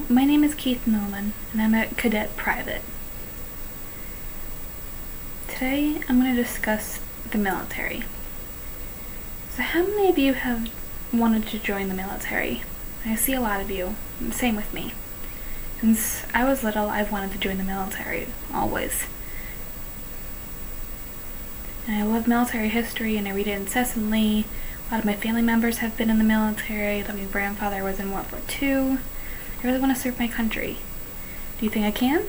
Hello, my name is Keith Nolan, and I'm a cadet private. Today, I'm going to discuss the military. So how many of you have wanted to join the military? I see a lot of you, same with me. Since I was little, I've wanted to join the military, always. And I love military history, and I read it incessantly. A lot of my family members have been in the military. My grandfather was in World War II. I really want to serve my country. Do you think I can?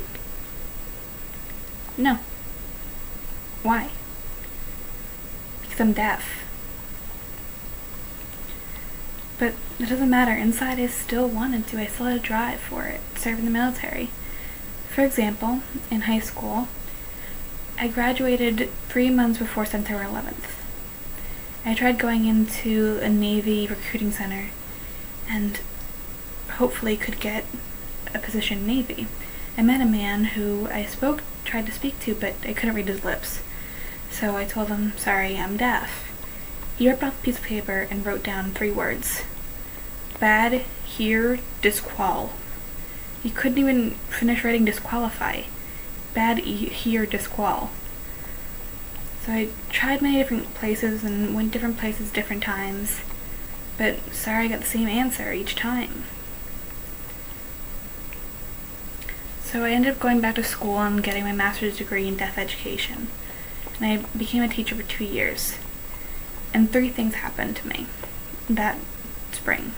No. Why? Because I'm deaf. But it doesn't matter. Inside I still wanted to. I still had a drive for it, serve in the military. For example, in high school, I graduated 3 months before September 11th. I tried going into a Navy recruiting center and hopefully could get a position in Navy. I met a man who I tried to speak to, but I couldn't read his lips. So I told him, sorry, I'm deaf. He ripped off a piece of paper and wrote down 3 words. Bad, hear, disqual. He couldn't even finish writing disqualify. Bad, hear, disqual. So I tried many different places and went different places different times, but sorry, I got the same answer each time. So I ended up going back to school and getting my master's degree in deaf education, and I became a teacher for 2 years. And 3 things happened to me that spring.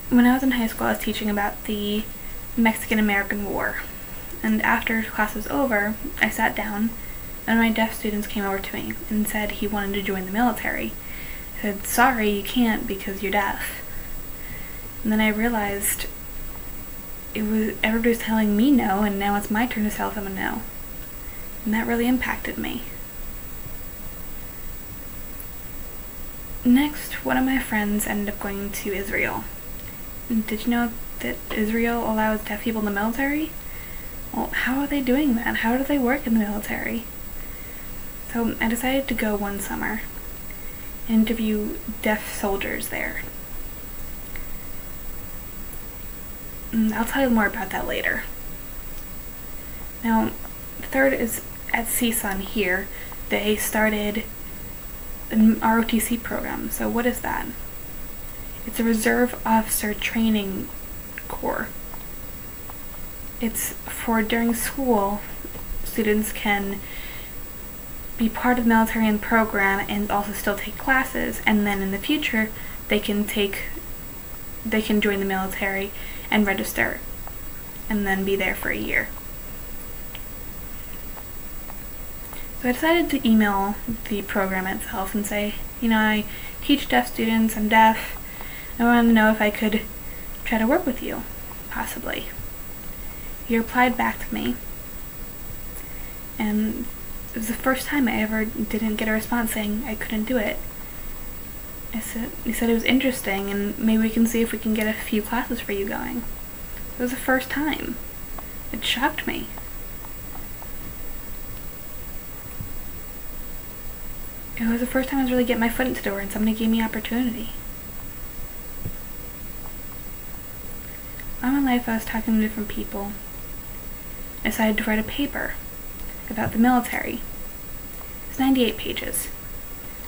When I was in high school, I was teaching about the Mexican-American War, and after class was over, I sat down, and my deaf students came over to me and said he wanted to join the military. I said, sorry, you can't because you're deaf. And then I realized everybody was telling me no, and now it's my turn to tell them a no. And that really impacted me. Next, one of my friends ended up going to Israel. And did you know that Israel allows deaf people in the military? Well, how are they doing that? How do they work in the military? So I decided to go one summer and interview deaf soldiers there. I'll tell you more about that later. Now, the third is at CSUN here. They started an ROTC program. So what is that? It's a Reserve Officer Training Corps. It's for during school, students can be part of the military program and also still take classes, and then in the future they can join the military and register and then be there for a year. So I decided to email the program itself and say, I teach deaf students, I'm deaf, I wanted to know if I could try to work with you, possibly. He replied back to me, and it was the first time I ever didn't get a response saying I couldn't do it. He said it was interesting and maybe we can see if we can get a few classes for you going. It was the first time. It shocked me. It was the first time I was really getting my foot into the door and somebody gave me opportunity. All my life I was talking to different people. I decided to write a paper about the military. It's 98 pages.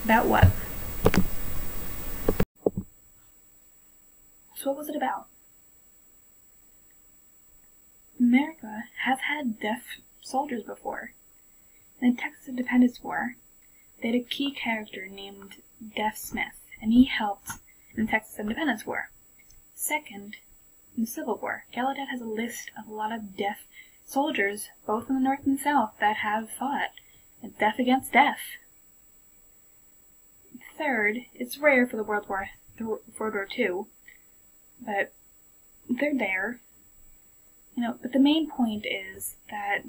About what? So what was it about? America has had deaf soldiers before. In the Texas Independence War, they had a key character named Deaf Smith, and he helped in the Texas Independence War. Second, in the Civil War, Gallaudet has a list of a lot of deaf soldiers, both in the North and South, that have fought deaf against deaf. Third, it's rare for the World War II, but they're there. But the main point is that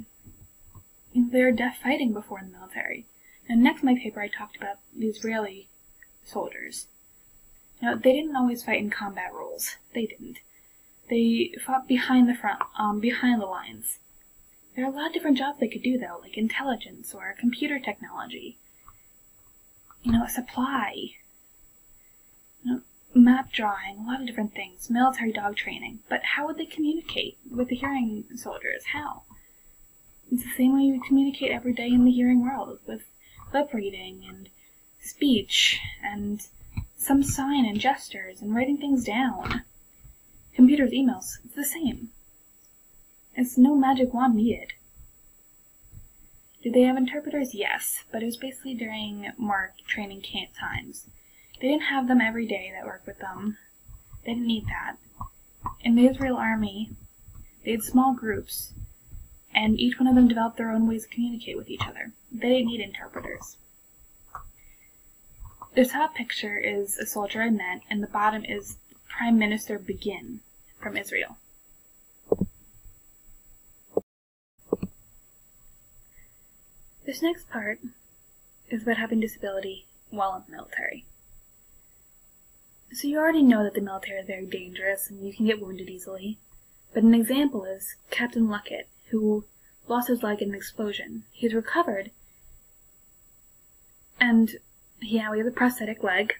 they're deaf fighting before in the military. And next in my paper I talked about the Israeli soldiers. They didn't always fight in combat roles. They didn't. They fought behind the lines. There are a lot of different jobs they could do though, like intelligence or computer technology. Supply. map drawing, a lot of different things, military dog training. But how would they communicate with the hearing soldiers? How? It's the same way you communicate every day in the hearing world, with lip reading and speech and some sign and gestures and writing things down. Computers, emails, it's the same. It's no magic wand needed. Did they have interpreters? Yes, but it was basically during more training camp times. They didn't have them every day that worked with them. They didn't need that. In the Israel army, they had small groups, and each one of them developed their own ways to communicate with each other. They didn't need interpreters. The top picture is a soldier I met, and the bottom is Prime Minister Begin from Israel. This next part is about having disability while in the military. So you already know that the military is very dangerous and you can get wounded easily. But an example is Captain Luckett, who lost his leg in an explosion. He's recovered, and he has a prosthetic leg,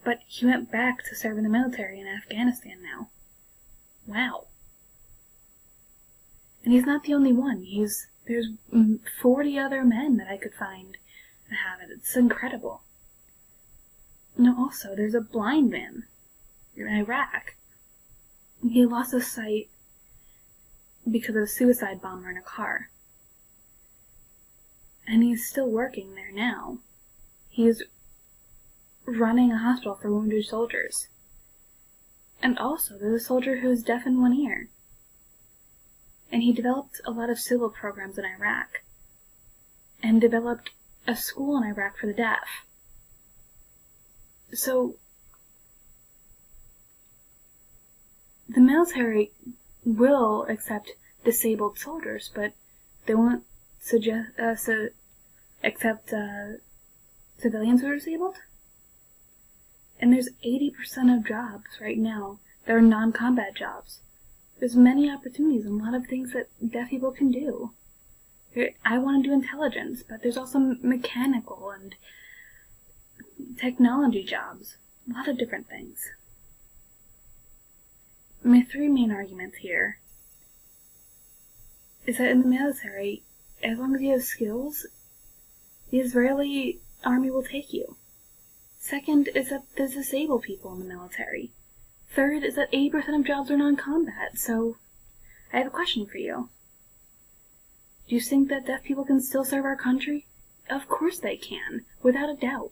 but he went back to serve in the military in Afghanistan now. Wow. And he's not the only one. There's 40 other men that I could find that have it. It's incredible. No, also, there's a blind man in Iraq. He lost his sight because of a suicide bomber in a car. And he's still working there now. He's running a hospital for wounded soldiers. And also, there's a soldier who's deaf in one ear. And he developed a lot of civil programs in Iraq. And developed a school in Iraq for the deaf. So, the military will accept disabled soldiers, but they won't accept civilians who are disabled? And there's 80% of jobs right now that are non-combat jobs. There's many opportunities and a lot of things that deaf people can do. I want to do intelligence, but there's also mechanical and technology jobs. A lot of different things. My three main arguments here is that in the military, as long as you have skills, the Israeli army will take you. Second is that there's disabled people in the military. Third is that 80% of jobs are non-combat, so I have a question for you. Do you think that deaf people can still serve our country? Of course they can, without a doubt.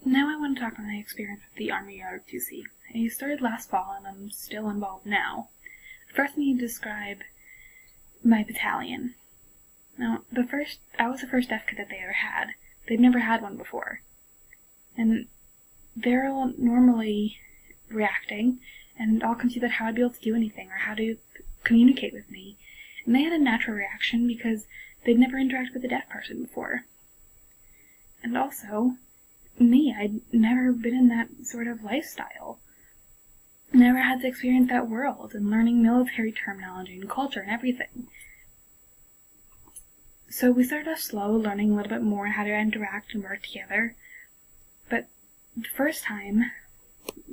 Now I want to talk about my experience with the Army ROTC. I started last fall and I'm still involved now. First I need to describe my battalion. Now, I was the first deaf cadet they ever had. They'd never had one before. And they're all normally reacting, and all confused about how I'd be able to do anything or how to communicate with me. And they had a natural reaction because they'd never interacted with a deaf person before. And also, me, I'd never been in that sort of lifestyle. Never had to experience that world and learning military terminology and culture and everything. So we started off slow, learning a little bit more how to interact and work together. But the first time,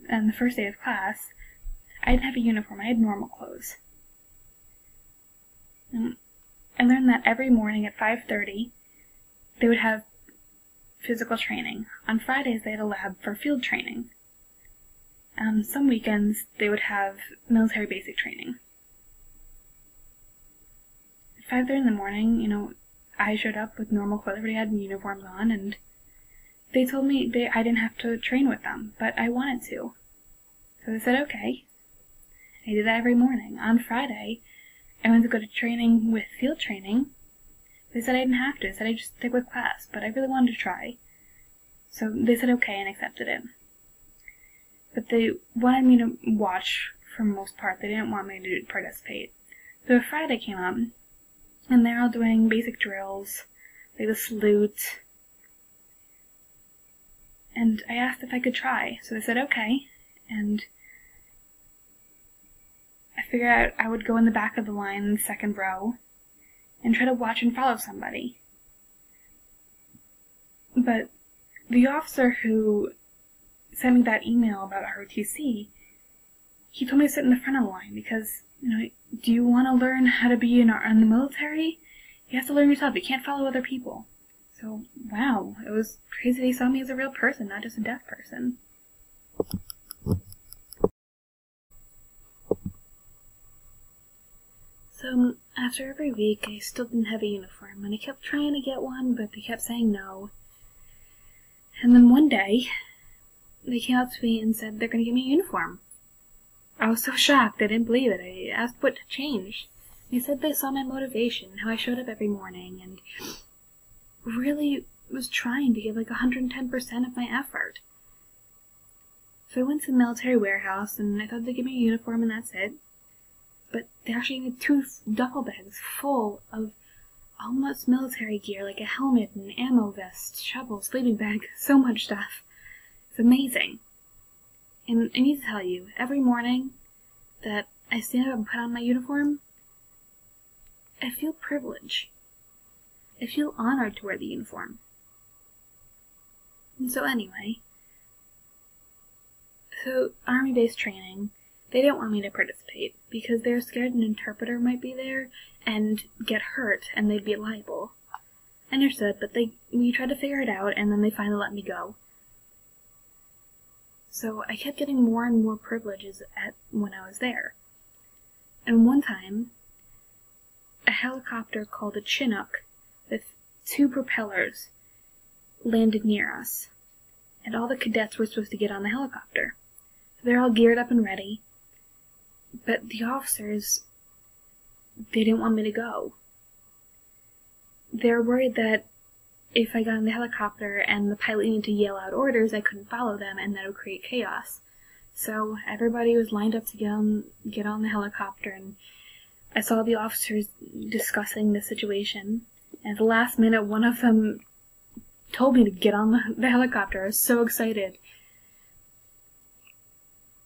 and the first day of class, I didn't have a uniform, I had normal clothes. And I learned that every morning at 5:30, they would have physical training. On Fridays, they had a lab for field training. On some weekends, they would have military basic training. At 5:30 in the morning, I showed up with normal clothes. Everybody had uniforms on, and they told me I didn't have to train with them, but I wanted to. So they said, okay. I did that every morning. On Friday, I went to go to training with field training. They said I didn't have to. They said I just stick with class, but I really wanted to try. So they said okay and accepted it. But they wanted me to watch for the most part. They didn't want me to participate. So Friday came up, and they're all doing basic drills, like the salute. And I asked if I could try. So they said okay, and I figured out I would go in the back of the line in the second row, and try to watch and follow somebody. But the officer who sent me that email about ROTC, he told me to sit in the front of the line because, do you want to learn how to be in the military? You have to learn yourself. You can't follow other people. So, wow, it was crazy they saw me as a real person, not just a deaf person. So, after every week, I still didn't have a uniform, and I kept trying to get one, but they kept saying no. And then one day, they came up to me and said they're going to give me a uniform. I was so shocked, I didn't believe it. I asked what changed. They said they saw my motivation, how I showed up every morning, and really was trying to give 110% of my effort. So I went to the military warehouse, and I thought they'd give me a uniform and that's it. But they actually had 2 duffel bags full of almost military gear, like a helmet, an ammo vest, shovel, sleeping bag, so much stuff. It's amazing. And I need to tell you, every morning that I stand up and put on my uniform, I feel privilege. I feel honored to wear the uniform. And so anyway, Army-based training, they didn't want me to participate because they're scared an interpreter might be there and get hurt and they'd be liable. I understood, but we tried to figure it out and then they finally let me go. So I kept getting more and more privileges when I was there. And one time, a helicopter called a Chinook with 2 propellers landed near us, and all the cadets were supposed to get on the helicopter. So they're all geared up and ready, but the officers, they didn't want me to go. They're worried that if I got in the helicopter and the pilot needed to yell out orders, I couldn't follow them and that would create chaos. So everybody was lined up to get on the helicopter, and I saw the officers discussing the situation, and at the last minute one of them told me to get on the helicopter. I was so excited.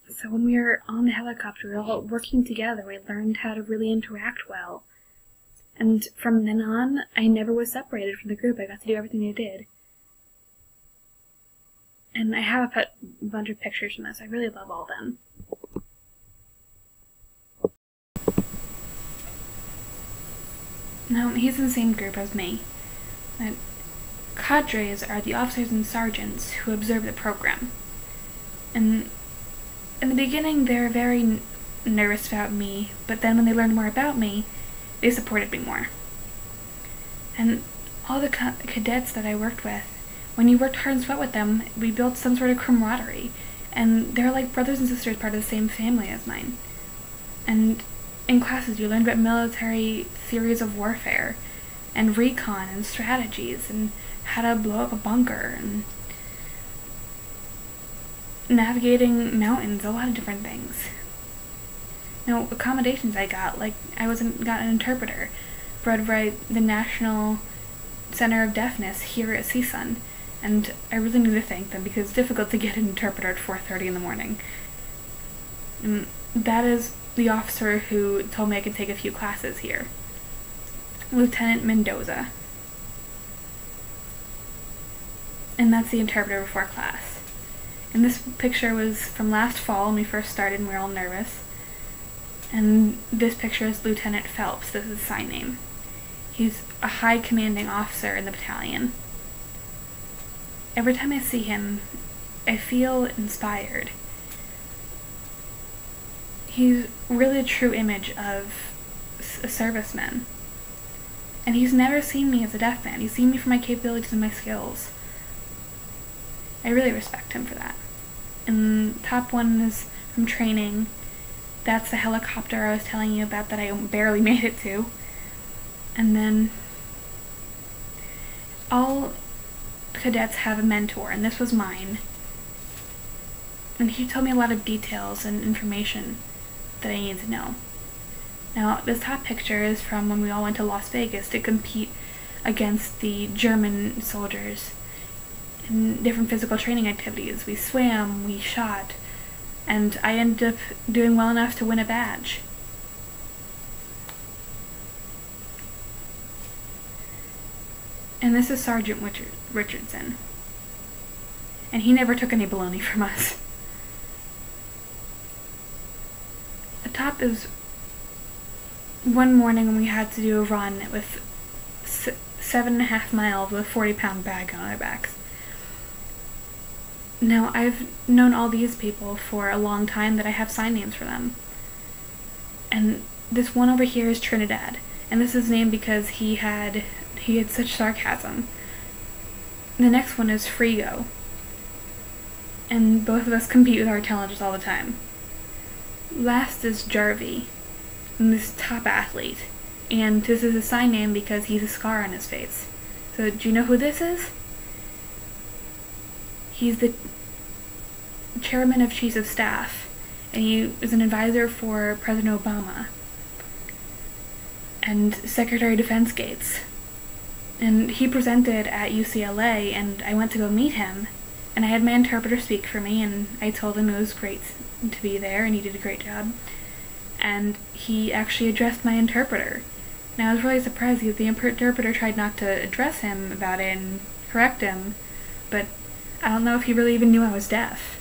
So when we were on the helicopter, we were all working together. We learned how to really interact well. And from then on, I never was separated from the group. I got to do everything they did. And I have a bunch of pictures from this. I really love all of them. Now, he's in the same group as me. Cadres are the officers and sergeants who observe the program. And in the beginning, they were very nervous about me, but then when they learned more about me, they supported me more. And all the cadets that I worked with, when you worked hard and sweat with them, we built some sort of camaraderie, and they're like brothers and sisters, part of the same family as mine. And in classes, you learned about military theories of warfare, and recon, and strategies, and how to blow up a bunker, and navigating mountains, a lot of different things. Now, accommodations I got, got an interpreter bred by the National Center of Deafness here at CSUN, and I really need to thank them because it's difficult to get an interpreter at 4:30 in the morning. And that is the officer who told me I could take a few classes here, Lieutenant Mendoza. And that's the interpreter before class. And this picture was from last fall when we first started and we were all nervous. And this picture is Lieutenant Phelps. This is his sign name. He's a high commanding officer in the battalion. Every time I see him, I feel inspired. He's really a true image of a serviceman. And he's never seen me as a deaf man. He's seen me for my capabilities and my skills. I really respect him for that. And top one is from training. That's the helicopter I was telling you about that I barely made it to. And then all cadets have a mentor, and this was mine. And he told me a lot of details and information that I needed to know. Now, this top picture is from when we all went to Las Vegas to compete against the German soldiers in different physical training activities. We swam, we shot, and I ended up doing well enough to win a badge. And this is Sergeant Richardson. And he never took any baloney from us. The top is one morning when we had to do a run with 7.5 miles with a 40-pound bag on our backs. Now, I've known all these people for a long time that I have sign names for them. And this one over here is Trinidad. And this is named because he had such sarcasm. The next one is Frigo. And both of us compete with our intelligence all the time. Last is Jarvie, and this top athlete. And this is a sign name because he's a scar on his face. So do you know who this is? He's the chairman of Chiefs of Staff, and he is an advisor for President Obama and Secretary of Defense Gates. And he presented at UCLA, and I went to go meet him, and I had my interpreter speak for me, and I told him it was great to be there, and he did a great job. And he actually addressed my interpreter. And I was really surprised because the interpreter tried not to address him about it and correct him, but I don't know if he really even knew I was deaf.